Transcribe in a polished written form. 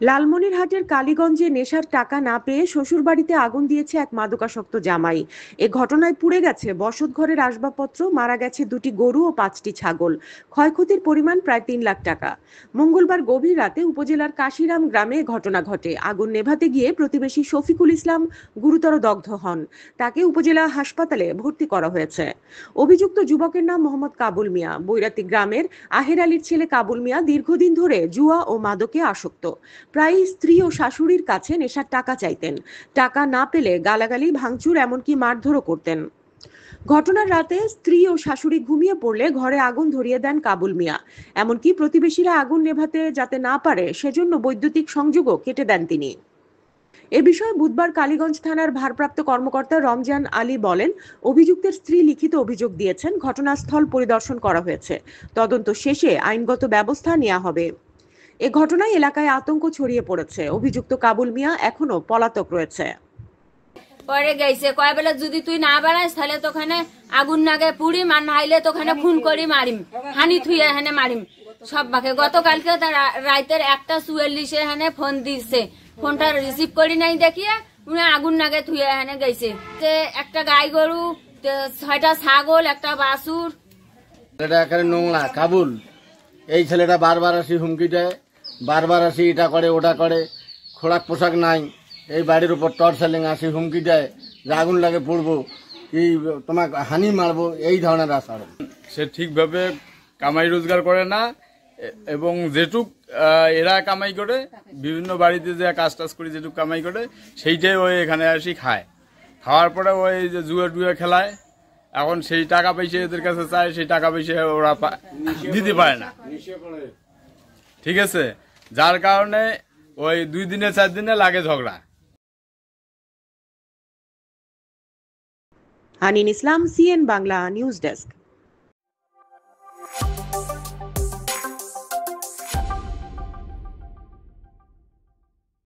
লালমনিরহাটের কালীগঞ্জে নেশার টাকা না পেয়ে শ্বশুরবাড়িতে আগুন দিয়েছে এক মাদকাসক্ত জামাই। এ ঘটনায় পুড়ে গেছে বসতঘরের আসবাবপত্র, মারা গেছে দুটি গরু ও 5টি ছাগল। ক্ষয়ক্ষতির পরিমাণ প্রায় 3 লাখ টাকা। মঙ্গলবার গভীর রাতে উপজেলার কাশিরাম গ্রামে ঘটনা ঘটে। আগুন নেভাতে গিয়ে প্রতিবেশী শফিকুল ইসলাম গুরুতর দগ্ধ হন। তাকে উপজেলা হাসপাতালে ভর্তি করা হয়েছে। অভিযুক্ত যুবকের নাম মোহাম্মদ কাবুল মিয়া। বৈরাতি গ্রামের আহের আলীর ছেলে কাবুল মিয়া দীর্ঘদিন ধরে জুয়া ও মাদকে আসক্ত। প্রায় স্ত্রী ও শাশুড়ির কাছে নেশার টাকা চাইতেন। টাকা না পেলে গালাগালি, ভাঙচুর, এমনকি মারধরও করতেন। ঘটনার রাতে স্ত্রী ও শাশুড়ি ঘুমিয়ে পড়লে ঘরে আগুন ধরিয়ে দেন কাবুল মিয়া। এমনকি প্রতিবেশীরা আগুন নেভাতে যাতে না পারে সেজন্য বৈদ্যুতিক সংযোগও কেটে দেন তিনি। এ বিষয়ে বুধবার কালীগঞ্জ থানার ভারপ্রাপ্ত কর্মকর্তা রমজান আলী বলেন, অভিযুক্তের স্ত্রী লিখিত অভিযোগ দিয়েছেন। ঘটনাস্থল পরিদর্শন করা হয়েছে। তদন্ত শেষে আইনগত ব্যবস্থা নেওয়া হবে। এ ঘটনায় এলাকায় আতঙ্ক ছড়িয়ে পড়েছে। অভিযুক্ত কাবুল মিয়া এখনো পলাতক রয়েছে। পরে গেছে কয় বেলা যদি তুই না বাড়াস তাহলে তোখানে আগুন নাগে পুড়িম, আর নাইলে তোখানে খুন করি মারিম, হানি থুয়ে হেনে মারিম সব বাকে। গতকালকে রাইতের 1:44 হেনে ফোন দিছে, ফোনটা রিসিভ করি নাই দেখিয়ে উনি আগুন নাগে থুয়ে হেনে গেছে। যে একটা গাই গরু, 6টা ছাগল, একটা বাছুর। এটা একেবারে নোংরা কাবুল। এই ছেলেটা বারবার আসি হুমকি দেয়, বারবার আসি এটা করে ওটা করে, খোরাক পোশাক নাই, এই বাড়ির উপর টর্চারিং আসি হুমকি দেয় যে আগুন লাগে পড়বো, কি তোমাকে হানি মারবো, এই ধরনের আশার। সে ঠিকভাবে কামাই রোজগার করে না, এবং যেটুক এরা কামাই করে বিভিন্ন বাড়িতে যে কাজ টাজ করে যেটুক কামাই করে সেইটাই ওই এখানে আসি খায়। খাওয়ার পরে ওই যে জুয়া টুয়া খেলায়, এখন সেই টাকা পয়সা এদের কাছে চায়, সেই টাকা পয়সা ওরা দিতে পারে না। ঠিক আছে, যার কারণে ওই 2 দিনে 4 দিনে লাগে ঝগড়া। হানিন ইসলাম, সিএন বাংলা নিউজ ডেস্ক।